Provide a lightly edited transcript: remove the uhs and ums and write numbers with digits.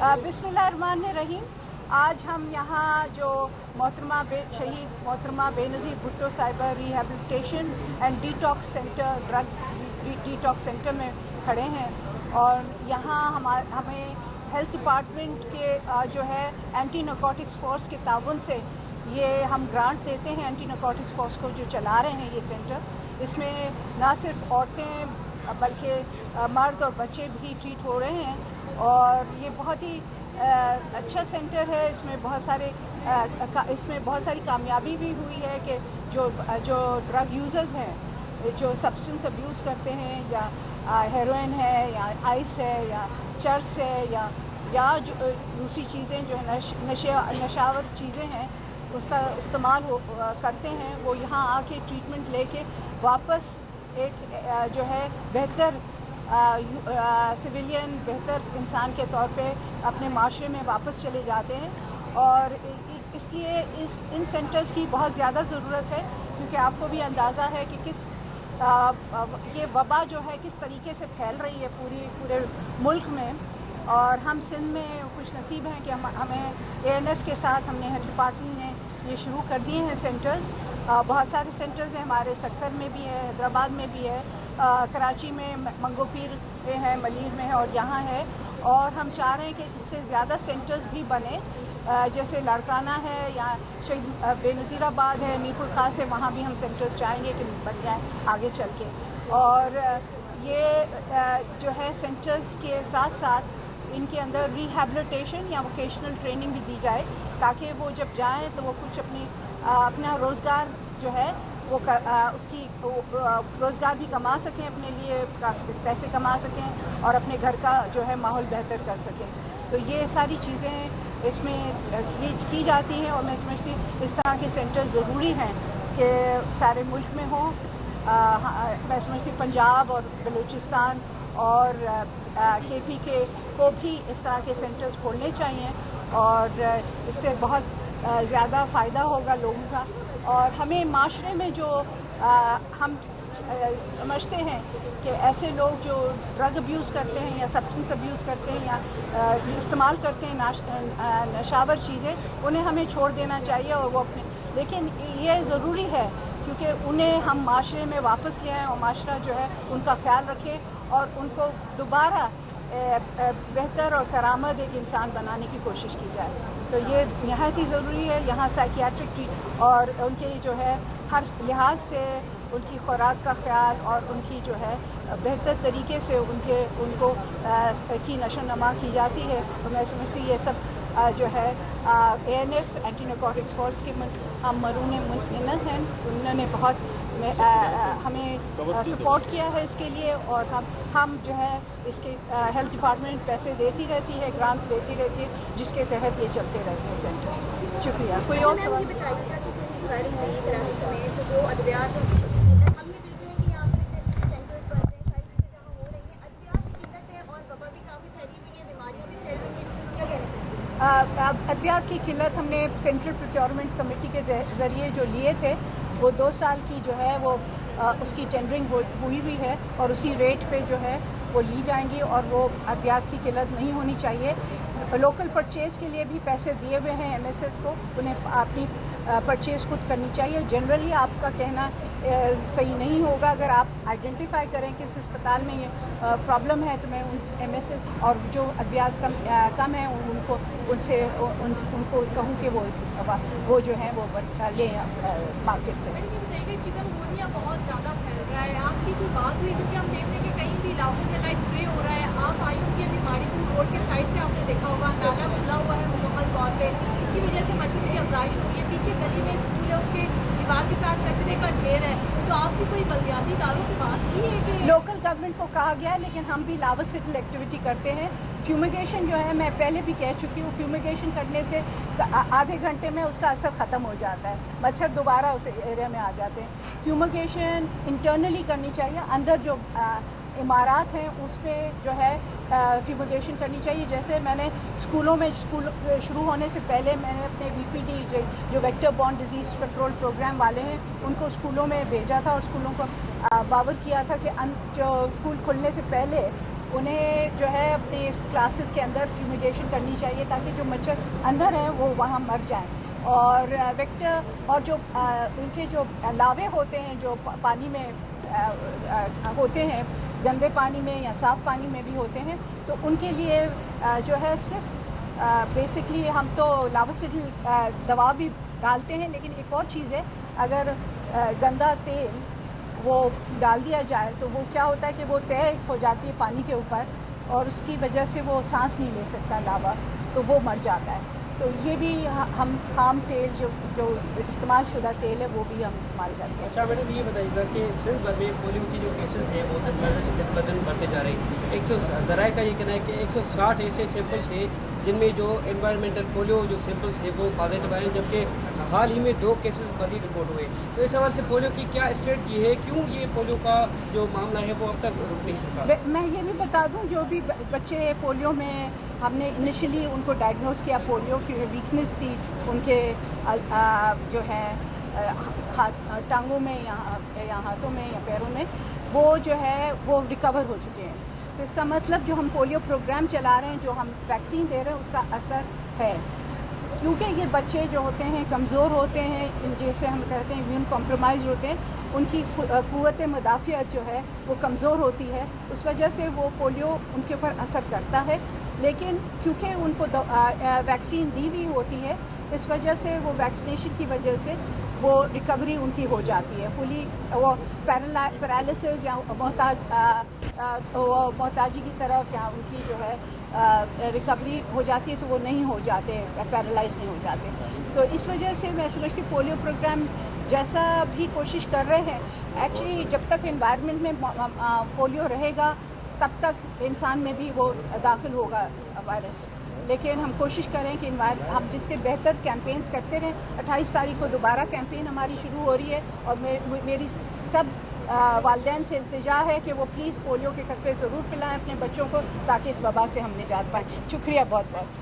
बिस्मिल्लाहिर्रहमानिर्रहीम। आज हम यहाँ जो शहीद मोहतरमा बेनज़ीर भुट्टो साहिबा rehabilitation and detox centre, drug detox centre में खड़े हैं और यहाँ हमें हेल्थ डिपार्टमेंट के जो है एंटी नारकोटिक्स फोर्स के ताउन से ये हम ग्रांट देते हैं एंटी नारकोटिक्स फोर्स को जो चला रहे हैं ये सेंटर। इसमें ना सिर्फ औरतें बल्कि मर्द और बच्चे भी ट्रीट हो रहे हैं और ये बहुत ही अच्छा सेंटर है। इसमें बहुत सारी कामयाबी भी हुई है कि जो ड्रग यूज़र्स हैं, जो सब्सटेंस अब्यूज़ करते हैं या हेरोइन है या आइस है या चर्स है या जो दूसरी चीज़ें जो नशावर चीज़ें हैं उसका इस्तेमाल करते हैं, वो यहाँ आके ट्रीटमेंट लेके वापस एक जो है बेहतर सिविलियन, बेहतर इंसान के तौर पे अपने माशरे में वापस चले जाते हैं। और इसलिए इन सेंटर्स की बहुत ज़्यादा ज़रूरत है क्योंकि आपको भी अंदाज़ा है कि ये वबा जो है किस तरीके से फैल रही है पूरे मुल्क में। और हम सिंध में खुश नसीब हैं कि हमें ANF के साथ हमने हेल्थ डिपार्टमेंट ने ये शुरू कर दिए हैं सेंटर्स। बहुत सारे सेंटर्स हैं, हमारे सक्कर में भी है, हैदराबाद में भी है, कराची में मंगोपीर में है, मलीर में है और यहाँ है। और हम चाह रहे हैं कि इससे ज़्यादा सेंटर्स भी बने, जैसे लाड़काना है या शहीद बेनज़ीराबाद है, मीरपुर खास है, वहाँ भी हम सेंटर्स चाहेंगे कि बन जाएँ आगे चल के। और ये जो है सेंटर्स के साथ साथ इनके अंदर रिहैबिलिटेशन या वोकेशनल ट्रेनिंग भी दी जाए ताकि वो जब जाएँ तो वो कुछ अपना रोज़गार जो है वो उसकी रोज़गार भी कमा सकें, अपने लिए पैसे कमा सकें और अपने घर का जो है माहौल बेहतर कर सकें। तो ये सारी चीज़ें इसमें की जाती हैं और मैं समझती हूँ इस तरह के सेंटर ज़रूरी हैं कि सारे मुल्क में हों। मैं समझती हूँ पंजाब और बलूचिस्तान और KP को भी इस तरह के सेंटर्स खोलने चाहिए और इससे बहुत ज़्यादा फ़ायदा होगा लोगों का। और हमें माशरे में जो हम समझते हैं कि ऐसे लोग जो ड्रग अब्यूज़ करते हैं या सब्सटेंस अब्यूज़ करते हैं या इस्तेमाल करते हैं नशावर चीज़ें, उन्हें हमें छोड़ देना चाहिए और वो लेकिन ये ज़रूरी है क्योंकि उन्हें हम माशरे में वापस ले आएँ और माशरा जो है उनका ख्याल रखे और उनको दोबारा बेहतर और करामद एक इंसान बनाने की कोशिश की जाए। तो ये नहायत ही ज़रूरी है। यहाँ साइकियाट्रिक ट्रीट और उनके जो है हर लिहाज से उनकी खुराक का ख्याल और उनकी जो है बेहतर तरीके से उनको की नशो नमा की जाती है। तो मैं समझती हूँ ये सब जो है ANF एंटी नारकोटिक्स फोर्स के हम मरून मिन्नत हैं। उन्होंने बहुत हमें सपोर्ट किया है इसके लिए और हम जो है इसके हेल्थ डिपार्टमेंट पैसे देती रहती है, ग्रांट्स देती रहती है जिसके तहत ये चलते रहते हैं सेंटर्स। शुक्रिया। कोई और सवाल? अद्वियात की किल्लत हमने सेंट्रल प्रोक्योरमेंट कमेटी के ज़रिए जो लिए थे वो 2 साल की जो है वो उसकी टेंडरिंग हुई है और उसी रेट पे जो है वो ली जाएंगी और वो अद्वियात की किल्लत नहीं होनी चाहिए। लोकल परचेज़ के लिए भी पैसे दिए हुए हैं MSS को, उन्हें अपनी परचेज़ खुद करनी चाहिए। जनरली आपका कहना सही नहीं होगा। अगर आप आइडेंटिफाई करें कि इस अस्पताल में ये प्रॉब्लम है तो मैं उन MSS और जो अद्वियात कम है उनको कहूँ कि वो जो है वो ले मार्केट से। चिकनगुनिया बहुत ज़्यादा फैल रहा है, आपकी कोई बात हुई? क्योंकि हम देख रहे हैं कि कहीं भी इलाकों में स्प्रे हो रहा है। आप आयु की बीमारी को रोड के साइड से आपने देखा होगा, नाला खुला हुआ है मुकम्मल तौर पे, इसकी वजह से मच्छर की अफजाइश हो रही है। पीछे गली में स्कूल है, उसके दीवार के साथ कचरे का ढेर है। तो आपकी कोई बल्दियाती इदारों से बात की है कि लोकल गवर्नमेंट को कहा गया है, लेकिन हम भी लावा सिटिल एक्टिविटी करते हैं। फ्यूमिगेशन जो है मैं पहले भी कह चुकी हूँ, फ्यूमिगेशन करने से आधे घंटे में उसका असर ख़त्म हो जाता है, मच्छर दोबारा उस एरिया में आ जाते हैं। फ्यूमिगेशन इंटरनली करनी चाहिए, अंदर जो इमारत हैं उस पर जो है फ्यूमिगेशन करनी चाहिए। जैसे मैंने स्कूलों में स्कूल शुरू होने से पहले मैंने अपने VPD जो vector borne disease control program वाले हैं उनको स्कूलों में भेजा था और स्कूलों को बावर किया था कि जो स्कूल खुलने से पहले انہیں جو ہے اپنے کلاسز کے اندر فیومیگیشن کرنی چاہیے تاکہ جو مچھر اندر ہیں وہ وہاں مر جائیں. اور ویکٹر اور جو ان کے جو لاوے ہوتے ہیں جو پانی میں ہوتے ہیں, گندے پانی میں یا صاف پانی میں بھی ہوتے ہیں, تو ان کے لیے جو ہے صرف بیسکلی ہم تو لاوسیڈل دوا بھی ڈالتے ہیں, لیکن ایک اور چیز ہے, اگر گندا تیل وہ ڈال دیا جائے تو وہ کیا ہوتا ہے کہ وہ طے ہو جاتی ہے پانی کے اوپر, اور اس کی وجہ سے وہ سانس نہیں لے سکتا لاوا, تو وہ مر جاتا ہے. تو یہ بھی ہم خام تیل جو استعمال شدہ تیل ہے وہ بھی ہم استعمال کرتے ہیں. اچھا میڈم, یہ بتائیے گا کہ سندھ بھر میں پولیو کی جو کیسز ہیں وہ دن بدن بڑھتے جا رہے ہیں. ذرائع کا یہ کہنا ہے کہ 160 ایسے سیمپلس ہیں جن میں جو انوائرمنٹل پولیو جو سیمپلس ہیں وہ پازیٹیو آئے ہیں, جبکہ حال ہی میں 2 کیسز مزید رپورٹ ہوئے. تو اس حوالے سے پولیو کی کیا اسٹریٹجی ہے, کیوں یہ پولیو کا جو معاملہ ہے وہ اب تک رک نہیں سکا؟ میں یہ بھی بتا دوں, جو بھی بچے پولیو میں ہم نے انیشلی ان کو ڈائگنوز کیا, پولیو کی ویکنیس تھی ان کے جو ہے ٹانگوں میں یا ہاتھوں میں یا پیروں میں, وہ جو ہے وہ ریکور ہو چکے ہیں. تو اس کا مطلب جو ہم پولیو پروگرام چلا رہے ہیں, جو ہم ویکسین دے رہے ہیں, اس کا اثر ہے. کیونکہ یہ بچے جو ہوتے ہیں کمزور ہوتے ہیں, جیسے ہم کہتے ہیں امیون کمپرومائز ہوتے ہیں, ان کی قوت مدافعت جو ہے وہ کمزور ہوتی ہے, اس وجہ سے وہ پولیو ان کے اوپر اثر کرتا ہے. لیکن کیونکہ ان کو ویکسین دی ہوئی ہوتی ہے, اس وجہ سے وہ ویکسینیشن کی وجہ سے وہ ریکوری ان کی ہو جاتی ہے فلی. وہ پیرالسس یا محتاجی کی طرف یا ان کی جو ہے ریکوری ہو جاتی ہے, تو وہ نہیں ہو جاتے, پیرالائز نہیں ہو جاتے. تو اس وجہ سے میں سمجھتی ہوں پولیو پروگرام جیسا بھی کوشش کر رہے ہیں, ایکچولی جب تک انوائرمنٹ میں پولیو رہے گا تب تک انسان میں بھی وہ داخل ہوگا وائرس. لیکن ہم کوشش کریں کہ ہم جتنے بہتر کیمپینز کرتے رہیں. 28 تاریخ کو دوبارہ کیمپین ہماری شروع ہو رہی ہے, اور میری سب والدین سے التجا ہے کہ وہ پلیز پولیو کے قطرے ضرور پلائیں اپنے بچوں کو, تاکہ اس وبا سے ہم نجات پائیں. شکریہ بہت بہت.